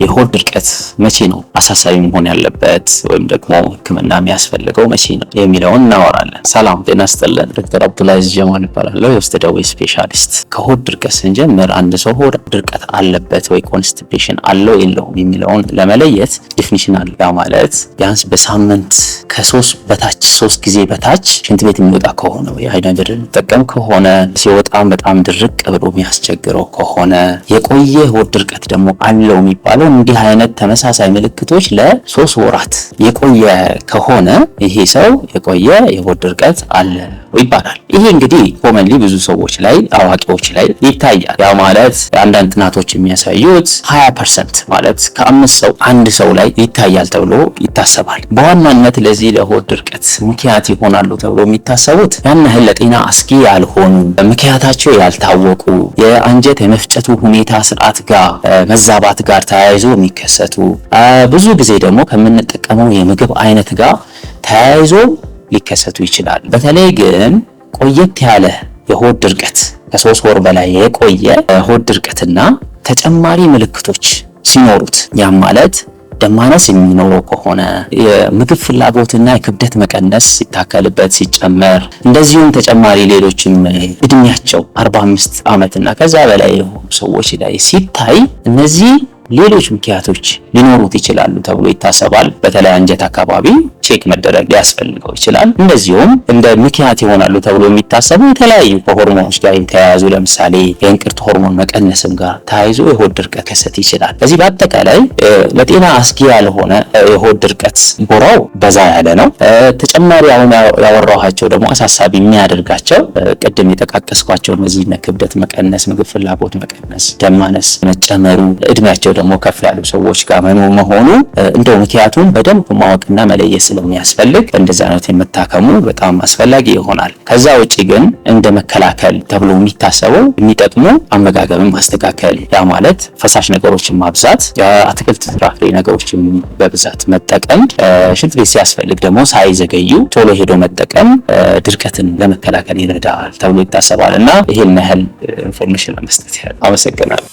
የሆድ ድርቀት መቼ ነው አሳሳቢ መሆን ያለበት ወይም ደግሞ ሕክምና የሚያስፈልገው መቼ ነው የሚለውን እናወራለን። ሰላም ጤና ይስጥልን። ዶክተር አብዱልአዚዝ ጀማል እባላለሁ፣ የውስጥ ደዌ ስፔሻሊስት። ከሆድ ድርቀት ስንጀምር አንድ ሰው ሆድ ድርቀት አለበት ወይ ኮንስቲፔሽን አለው የለውም የሚለውን ለመለየት ዲፊኒሽን አለ። ያ ማለት ቢያንስ በሳምንት ከ3 በታች 3 ጊዜ በታች ሽንት ቤት የሚወጣ ከሆነ የአይነ ምድር የሚጠቀም ከሆነ ሲወጣም በጣም ድርቅ ብሎ የሚያስቸግረው ከሆነ የቆየ ሆድ ድርቀት ደግሞ አለው የሚባለው እንዲህ አይነት ተመሳሳይ ምልክቶች ለ3 ወራት የቆየ ከሆነ ይሄ ሰው የቆየ የሆድ ድርቀት አለ ይባላል። ይሄ እንግዲህ ኮመንሊ ብዙ ሰዎች ላይ አዋቂዎች ላይ ይታያል። ያ ማለት አንዳንድ ጥናቶች የሚያሳዩት 20% ማለት ከ5 ሰው 1 ሰው ላይ ይታያል ተብሎ ይታሰባል። በዋናነት ለዚህ ለሆድ ድርቀት ምክንያት ይሆናሉ ተብሎ የሚታሰቡት ያን ያህል ለጤና አስጊ ያልሆኑ ምክንያታቸው ያልታወቁ የአንጀት የመፍጨቱ ሁኔታ ስርዓት ጋር መዛባት ጋር ተያይዞ የሚከሰቱ ብዙ ጊዜ ደግሞ ከምንጠቀመው የምግብ አይነት ጋር ተያይዞ ሊከሰቱ ይችላል። በተለይ ግን ቆየት ያለ የሆድ ድርቀት ከ3 ወር በላይ የቆየ ሆድ ድርቀትና ተጨማሪ ምልክቶች ሲኖሩት ያም ማለት ደም ማነስ የሚኖረው ከሆነ የምግብ ፍላጎትና የክብደት መቀነስ ሲታከልበት ሲጨመር እንደዚሁም ተጨማሪ ሌሎችም እድሜያቸው 45 ዓመትና ከዛ በላይ የሆኑ ሰዎች ላይ ሲታይ እነዚህ ሌሎች ምክንያቶች ሊኖሩት ይችላሉ ተብሎ ይታሰባል። በተለይ አንጀት አካባቢ ቼክ መደረግ ሊያስፈልገው ይችላል። እንደዚሁም እንደ ምክንያት ይሆናሉ ተብሎ የሚታሰቡ የተለያዩ ከሆርሞኖች ጋር የተያያዙ ለምሳሌ የእንቅርት ሆርሞን መቀነስም ጋር ተያይዞ የሆድ ድርቀት ከሰት ይችላል። በዚህ በአጠቃላይ ለጤና አስጊ ያልሆነ የሆድ ድርቀት ጎራው በዛ ያለ ነው። ተጨማሪ አሁን ያወራኋቸው ደግሞ አሳሳቢ የሚያደርጋቸው ቅድም የጠቃቀስኳቸው እነዚህ ክብደት መቀነስ፣ ምግብ ፍላጎት መቀነስ፣ ደም ማነስ መጨመሩ፣ እድሜያቸው ደግሞ ከፍ ያሉ ሰዎች ጋር መሆኑ እንደው ምክንያቱም በደንብ ማወቅና መለየት ስለሚያስፈልግ እንደዛ አይነት የመታከሙ በጣም አስፈላጊ ይሆናል። ከዛ ውጪ ግን እንደ መከላከል ተብሎ የሚታሰበው የሚጠቅሙ አመጋገብን ማስተካከል፣ ያ ማለት ፈሳሽ ነገሮችን ማብዛት፣ የአትክልት ፍራፍሬ ነገሮችን በብዛት መጠቀም፣ ሽንት ቤት ሲያስፈልግ ደግሞ ሳይዘገዩ ቶሎ ሄዶ መጠቀም ድርቀትን ለመከላከል ይረዳል ተብሎ ይታሰባል። እና ይሄን ያህል ኢንፎርሜሽን ለመስጠት አመሰግናለሁ።